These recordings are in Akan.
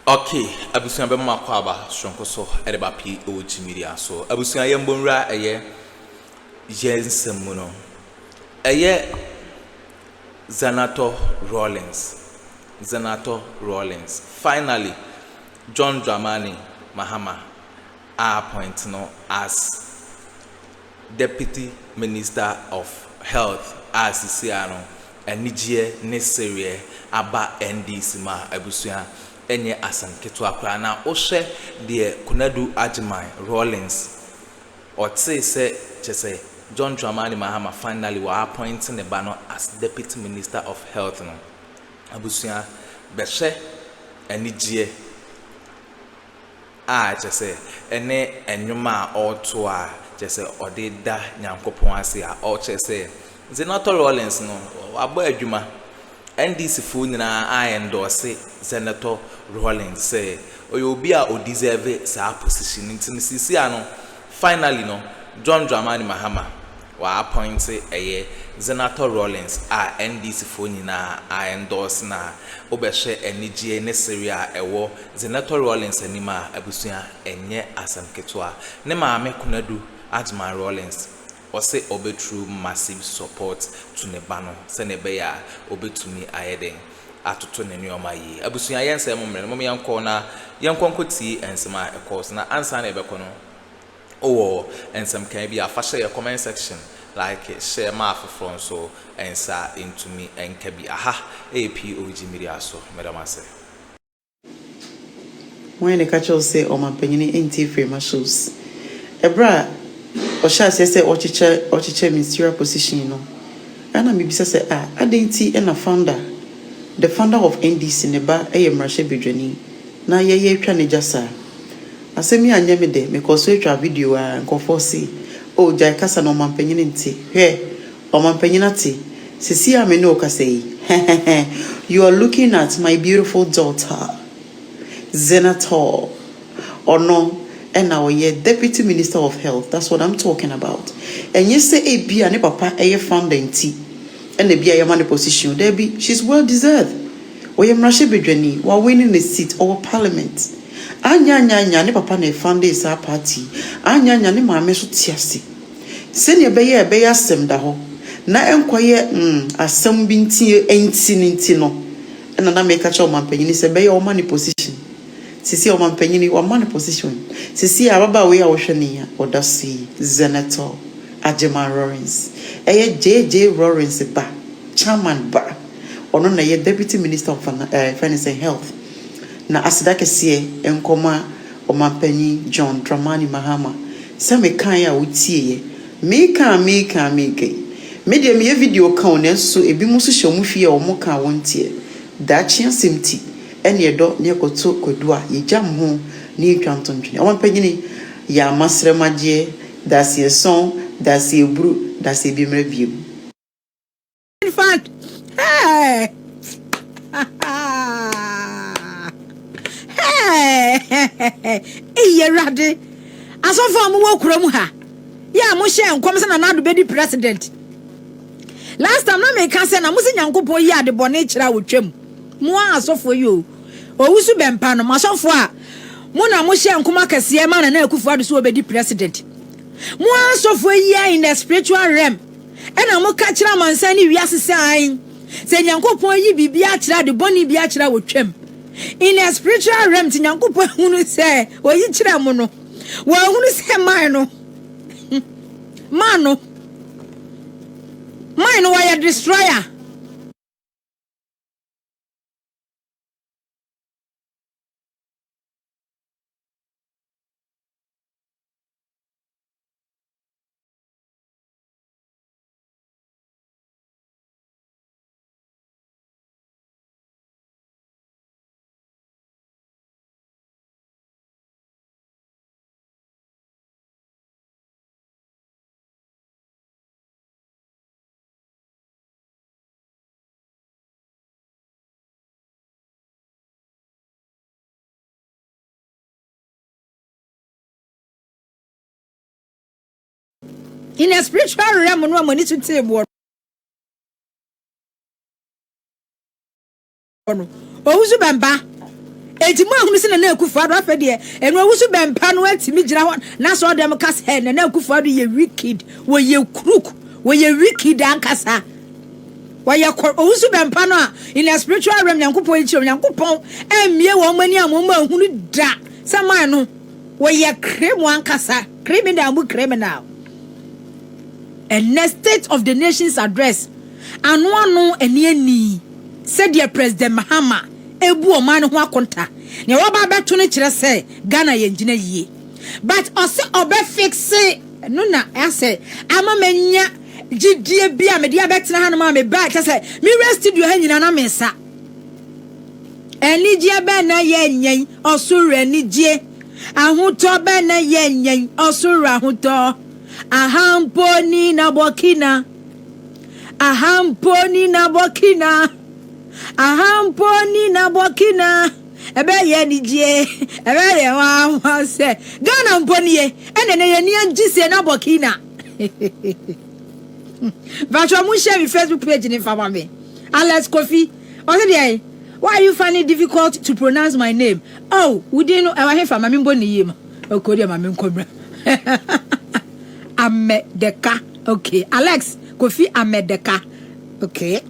Okay, abusuan be makwa aba sonko so edeba POG Media so abusuan ye mbonra eye yensem no eye Zanetor Rawlings finally John Dramani Mahama Apoint no as Deputy Minister of Health as Siano enije necessary aba NDC ma abusuan enye asanketo akra na ohwe de Konadu Agyeman Rawlings or say chese John Dramani Mahama finally were appointing the bano as Deputy Minister of Health no abusuan behwe enije chese ene enwuma auto a chese odeda nyankopon ase a o chese Zanetor Rawlings no abo adwuma NDC fu nyina I endorse Zanetor Rawlings say obi a o deserve sa position ntin sisi ano finally no John Dramani Mahama wa appoint eye Zanetor Rawlings a NDC fu nyina I endorse na obehwe enige necessary a ewo Zanetor Rawlings anima abusuan enye asamketo ne maame Konadu Agyeman Rawlings or say true massive support to Nebano, Senebeya, Obetumi Ayeden, Atuto Neoma ye. Abusuya Yense Mommy Young Corner, Young Concotti, and some course, na answer Nebecono. Oh, and some can be a fashion comment section like share my from so and sa into me and can be aha POG Media so, Madam Ase. When the catcher say, oh, my penny ain't frame shoes. Ebra. Osha say ochiche ministerial position, you know. And I maybe say, I didn't see a founder. The founder of NDC neba Mrashe Bidreni. Na ye trying jasa. I say me and Yemede, because we try video and Akuffo see. Oh, Jaikasa no man penyanti. Hey, or man penyanati. Sisi ameno kasei. You are looking at my beautiful daughter, Zanetor. Or no. And now we're Deputy Minister of Health. That's what I'm talking about. And you say a be and papa a founder in tea. And the be a man position. There be she's well deserved. We am Rashe Bedreni while winning the seat over parliament. Anya ne papa ne founder is our party. Anya ne mama so tiasi. Senior beya sem da ho. Na enquire asem binti enti no. And na make a show man penny say beya o money position. Sisi o man penny o money position. Sisi ababa we a wohwani odasi Zanetor Agyeman Rawlings JJ Rawlings ba chairman ba ono na ye Deputy Minister of Finance and Health na asida kese enkoma omampanyi John Dramani Mahama se me kan ya wotie me kan me de me video kan na so ebi mu so hye mu fie o mo kan wontie da chia semti ene edo ne koto kodu a ye jam ho ni twantontwene omapanyini ya masremaje that's your song that's your bru that's a bimre biu. In fact, hey hey rade asofo am wo kurom ha ya mo hye enkom se na Addo be di president last time na me ka se na mo se nyankopon yi ade bone kira wotwam mo asofo yo owusu bempa no masofo a Muna Moshe and Kuma Kasia man and Akuffo so be the president. Moi so for year in the spiritual realm. And I'm a catcher man sending we sign. Say Yankopon ye be biachra the bonny biachra with trim. In the spiritual realm, Yankopon who say, or ye chiramono. Well, who say mano? Mano. Mine why a destroyer. In a spiritual realm, no money to table. Oh, who's a bamba? Ejima hunu se na Akuffo Addo afede eno awusu bempa no atimi gira ho na so dem kasa he na Akuffo Addo ye wicked wo ye crook wo ye wicked ankasa wo ye awusu bempa no a in a spiritual realm Nyankopon echi Nyankopon emie wo mani amoma hunu da sama no wo ye kremu ankasa criminal and next state of the nation's address anu eni said the President Mahama ebu o man ho akonta ne wo ba beto no kire se Ghana ye ngina yie but ose obe fix no na ase ama manya gidie bia me dia betena ha no ma me ba kase me studio ha nyina na me sa eni gie be na ye nyen osuru eni gie ahuto be na ye nyen osuru ahuto ahamponi na bokina ebe ye ni je ebe ye wa se Ghana mponi ye ene ne ye ni angise na bokina Vacho mu share my Facebook page ni fama me Alex Kofi o say dey why are you finding it difficult to pronounce my name oh we didn't know I wa hefa mami mboni yim okodi mami nkomra Amedeka okay Alex Kofi Amedeka okay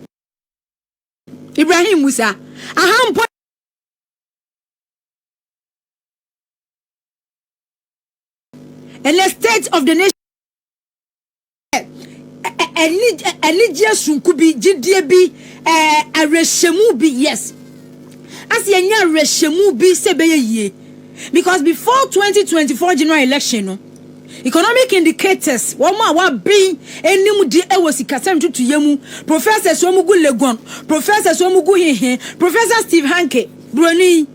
Ibrahim Musa ahampo in the state of the nation enigia sunkubi gidie bi areshemu bi yes as yenya areshemu bi sebeye yie because before 2024 general election no economic indicators woman wa bin enim di ewo sikasam tutu yemu professor Somugu Legon professor Somugu Hehe professor Steve Hanke broni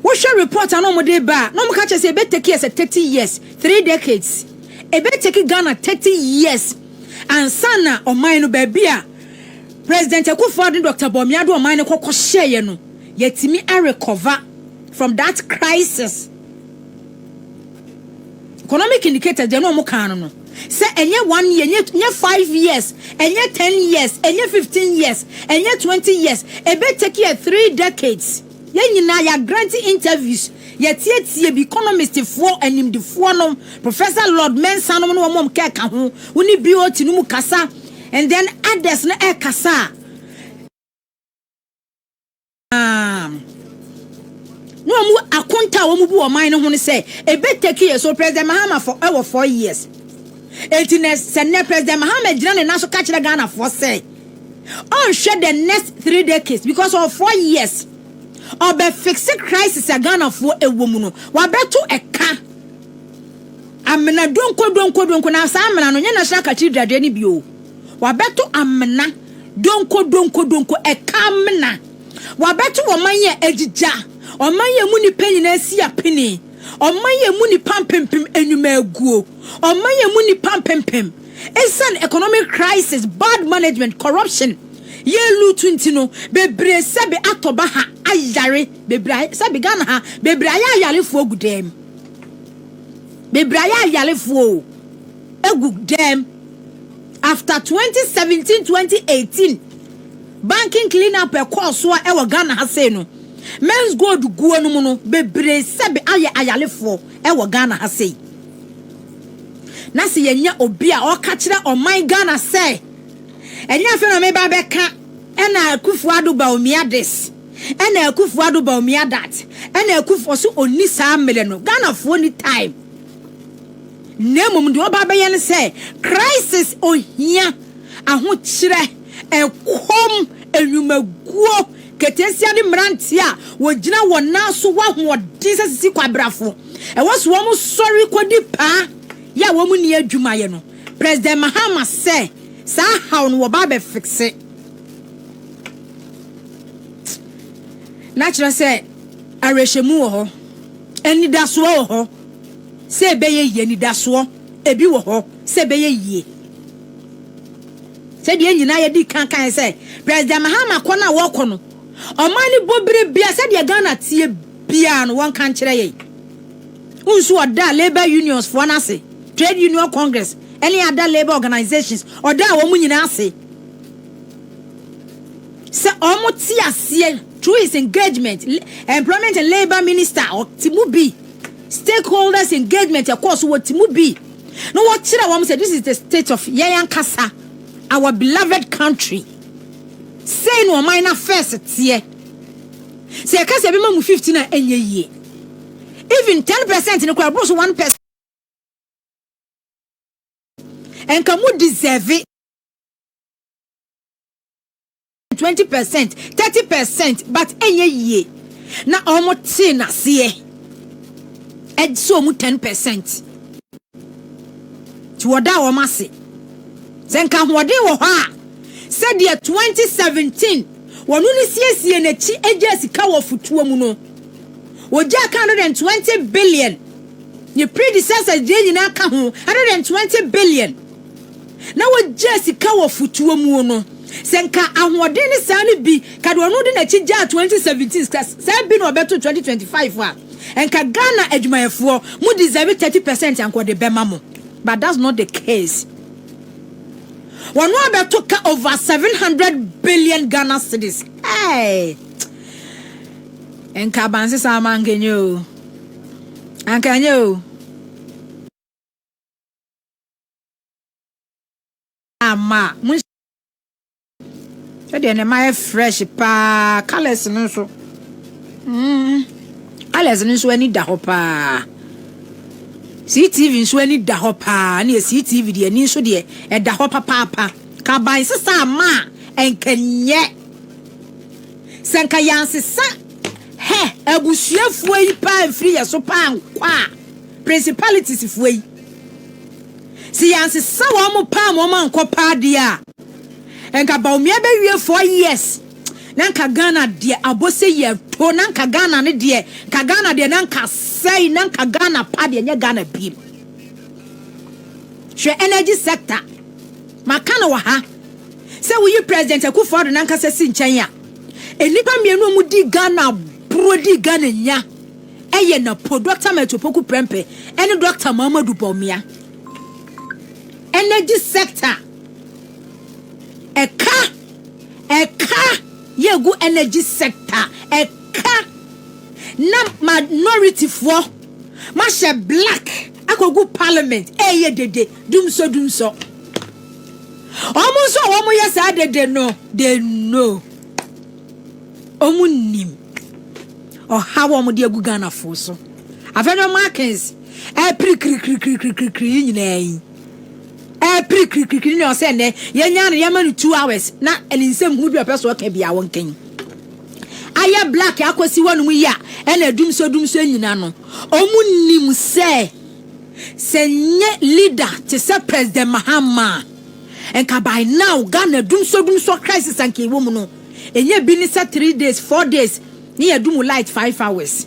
wo share report anom de ba no mka che se be take years 30 years 3 decades e be take Ghana 30 years and sana oman no ba bia president Akuffo Addo Dr. Bawumia do oman no kokko share no yetimi a recover from that crisis. Economic indicators they no mo kan no say enye 1 year enye 5 years enye 10 years enye 15 years enye 20 years e be take here 3 decades ye nyina ya grant interviews ye tie bi economist for animdi for no Professor Lord Mensa no mo mom ka ho woni BOT no mu kasa and then others na e kasa no mu akonta wo mu bu o man no ho ne say e be take years so President Mahama for over 4 years etines sene President Mahama gina ne naso ka kire Ghana for say on share the next 3 decades because of 4 years obe fix crisis a Ghana for ewo mu no wa beto eka amena donko na sa amena no nya na sha ka kire dade ni bio wa beto amena donko eka amena wa beto wo manye agija omaye mu ni penyi na si apini omaye mu ni pampempem enuma aguo omaye mu ni pampempem esan economic crisis bad management corruption ye lutu ntino bebre sebe atoba ha ayare bebre sebe Ghana ha bebre ayare fu ogudem bebre ayare fu egudem after 2017-2018 banking cleanup e course wa e wa Ghana ha say no men's gold guo no mu no bebre sebe ayalefo e wo Ghana ha sei na se yenya obi a o ka kire oman Ghana say enya fe na me ba beka e na Akuffo Addo Bawumia this e na Akuffo Addo Bawumia that e na Akuffo so oni sa mele no Ghana fo ni time nemum de oba be yen say crisis ohia aho kire e kom enumaguo ketesia ni mrantia wogina wona so wahodi sisi kwabrafo e woso wo mu sorry kodi pa ya wo mu ni adwuma ye no President Mahama say sa how no ba be fixe natural say arehemu wo ho eni daso wo ho se beye ye ni daso ebi wo ho se beye ye se die nyina ye di kan say President Mahama kona wo kono omani bobire bia se de Ghana tie bia no won kan kire ye unsu oda labor unions for na se trade union congress any other labor organizations oda wo mu nyina ase se omo ti ase through his engagement, employment and labor minister or Timubi, stakeholders engagement, of course, what Timubi. No, what Chira said, this is the state of Yayan Kasa, our beloved country. Say no minor first, yeah. Say, I can't say, I'm 15 and year. Even 10% in the crowd, 1%. And can we deserve it? 20%, 30%, but any year. Now, almost 10 year. And so 10%. To what our massy. Then come what they were. Said year 2017. When you see a chi agency cover for 2 muno. Was Jack 120 billion. Your predecessor did in account 120 billion. Now what Jessica cover for 2 muno. Senka ahwodin sani bi kadwonu de na chija 2017 class say bi no beto 2025 wa enka Ghana adwumayefo mu deserve 30% anko de bema mo, but that's not the case. One no beto ka over 700 billion Ghana cedis. Hey, enka banse sama ngenyo ankanyo ama so the my fresh pa colors no so colors no so ani da ho pa CTV so ani da ho pa na CTV de ani so de e da ho papa ka ban sesa ma enkenye senka yansesa he abusuafuo yi pa free ya so pa nkwa principalities fuo yi si yansesa wo mo pa mo man ko pa dia enka Bawumia be wie 4 years nanka Ghana de abose ye to nanka Ghana ne de ka Ghana de nanka sei nanka Ghana pa de nya Ghana bi hwe energy sector makana wa ha se we president Akuffo do nanka se si nchen ya enipa mienu mu di Ghana bro di Ghana nya eye na po Dr. Metopoku Prempe ene Dr. Muhammadu Bawumia energy sector eka yegu energy sector eka na minority for mashe black akogu parliament eye dede dumso omo yesa dede no they know omunim o how omo de agu Ghana for so afeno markets pri nyina pri no say ne yenya no yema 2 hours na eninsem hu bi opeso ka bia wonken aya black akosi wonu ya ena dumso nyina no omunnim se senye leader te se president Mahama enka by now Ghana dumso crisis anke wo mu no enye bi ni 3 days 4 days ni edum light 5 hours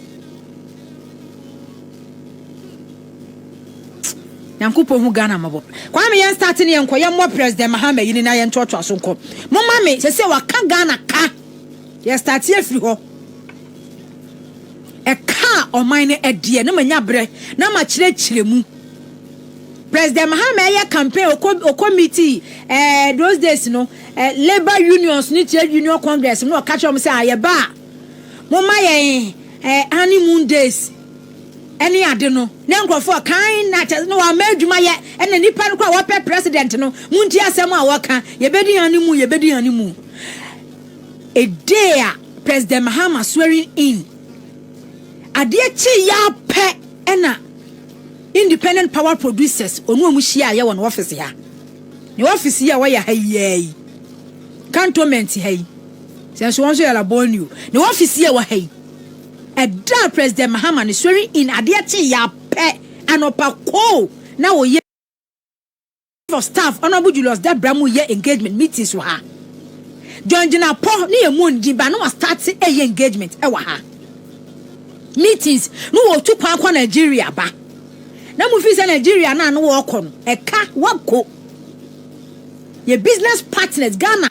Yankupo hu Ghana mabo kwa me yan start ne yanko yan mo president Mahama yini na yan chocho asonko mo ma me se waka Ghana ka ya start ye free ho e ka o mine e de na manya bre na ma chire mu president Mahama ya campaign o committee those days no labor unions ni trade union congress no catch am say aye ba mo ma ye honeymoon days any ade no na nkrofo kan na no wa madwuma ye ena nipa no kwa wo pe president no munti asem a woka ye bedi hanimu a day president Mahama swearing in ade chi ya pe ena independent power producers onu amu hia ye won office ya ni office ya wa ya hayi cantonment hayi senso won so ya la bonu ni office ya wa hayi da president Mahama ni swearing in adeachi ya pe anopa ko na wo ye of staff honorable Julius Dabramu ye engagement meetings wa ha John Jina po ni emundi ba no start e engagement e wa ha meetings no wo tu kwa Nigeria ba na mu fi se Nigeria na no wo ko no e ka wako ye business partners Ghana,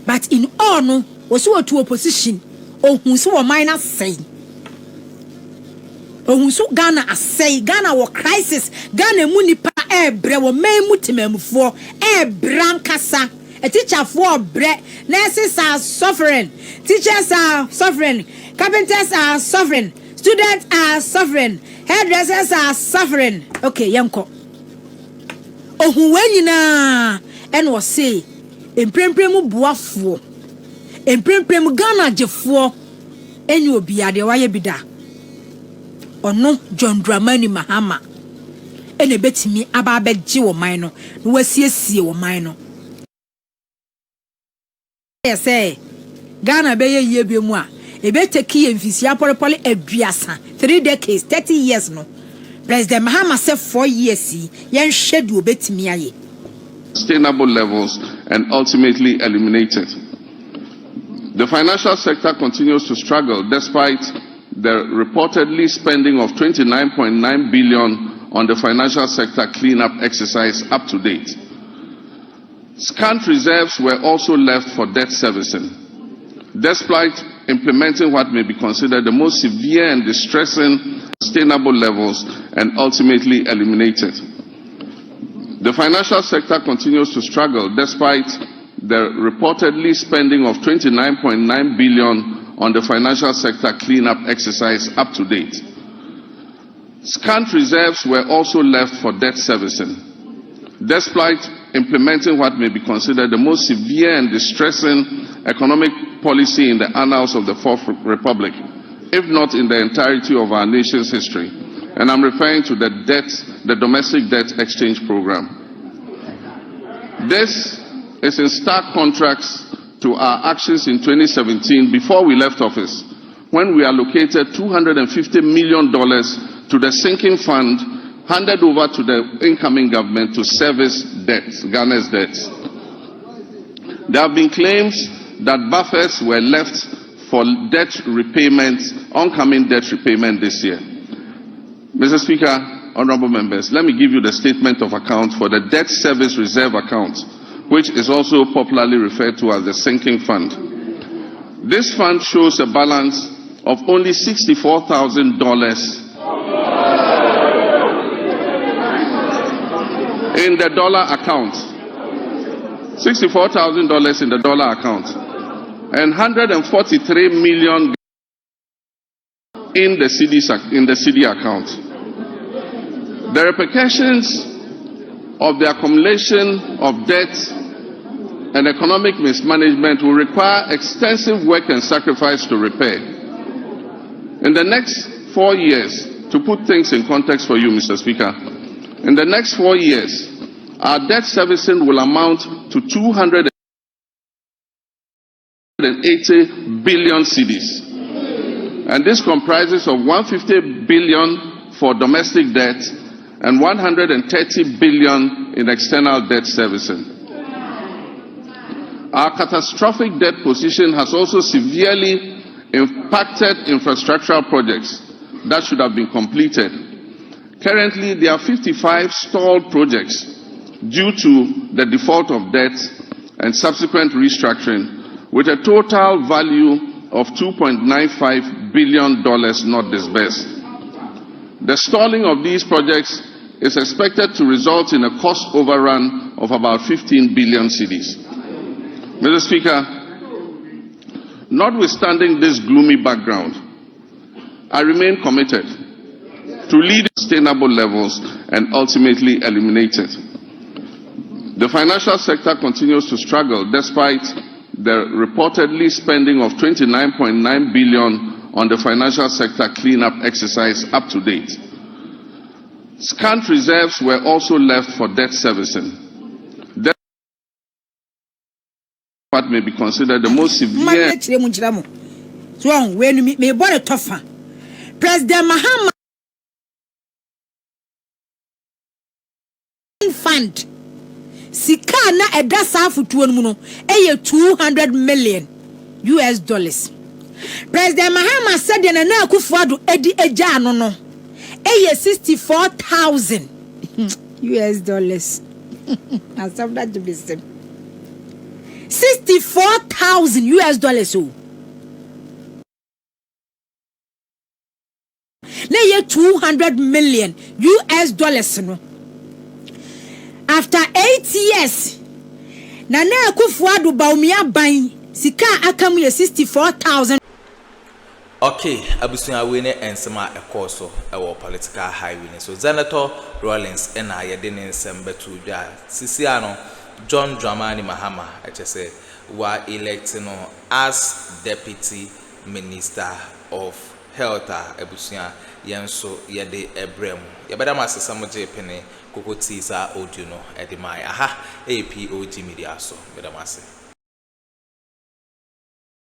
but in all no was so to opposition ohun so wo minor say ohun so Ghana asay Ghana wo crisis Ghana mu nipa ebre wo man mutimamfo ebrankasa A teacher for bread. Nurses are suffering. Teachers are suffering. Carpenters are suffering. Students are suffering. Hairdressers are suffering. Okay, yanko. Oh, when you na and was say, in premu buafo, in premu Ghana jefo, and you be at the wayabida. Or no, John Dramani Mahama. And a bet me about bed Jew minor, no was see or minor. I say, Ghana be ye be moi. A better key and Fisia Poly a Biasa, 3 decades, 30 years no. President Mahama said 4 years, see, young shed will bet me aye. Sustainable levels and ultimately eliminated. The financial sector continues to struggle despite the reportedly spending of 29.9 billion on the financial sector cleanup exercise up to date. Scant reserves were also left for debt servicing. Despite implementing what may be considered the most severe and distressing sustainable levels and ultimately eliminated. The financial sector continues to struggle despite the reportedly spending of 29.9 billion on the financial sector cleanup exercise up to date. Scant reserves were also left for debt servicing. Despite implementing what may be considered the most severe and distressing economic policy in the annals of the Fourth Republic, if not in the entirety of our nation's history. And I'm referring to the domestic debt exchange program. This is in stark contrast to our actions in 2017 before we left office, when we allocated $250 million to the sinking fund handed over to the incoming government to service debts, Ghana's debts. There have been claims that buffers were left for debt repayment, oncoming debt repayment this year. Mr. Speaker, honorable members, let me give you the statement of account for the debt service reserve account, which is also popularly referred to as the sinking fund. This fund shows a balance of only $64,000 in the dollar account. $64,000 in the dollar account. And 143 million in the CD account. The repercussions of the accumulation of debt and economic mismanagement will require extensive work and sacrifice to repair. In the next 4 years, to put things in context for you, Mr. Speaker, in the next 4 years, our debt servicing will amount to 280 billion cedis. And this comprises of 150 billion for domestic debt and 130 billion in external debt servicing. Our catastrophic debt position has also severely impacted infrastructural projects that should have been completed. Currently, there are 55 stalled projects due to the default of debt and subsequent restructuring, with a total value of $2.95 billion not disbursed. The stalling of these projects is expected to result in a cost overrun of about 15 billion cedis. Mr. Speaker, notwithstanding this gloomy background, I remain committed to lead sustainable levels and ultimately eliminate it. The financial sector continues to struggle despite the reportedly spending of 29.9 billion on the financial sector cleanup exercise up to date. Scant reserves were also left for debt servicing. What may be considered the most severe. So when me bought a tougher. President Mahama fund sika na eda safutuo mu no eye $200 million. President Mahama said na Akuffo edi eja no no eye $64,000. I said that to be said. $64,000 oh. Na ye $200 million no. After 8 years, na Akuffo Addo Bawumia ban sika akamu ye 64,000. Okay, abusunya we ne ensema ekoso ewo political highway so Zanetor Rawlings na yede ne ensem betu dwa sisi ano John Dramani Mahama say wa elect no as deputy minister of health abusunya yenso yede ebrem yebeda masesa moje pene kokoti sa audio no edimai aha POG Media so beda mase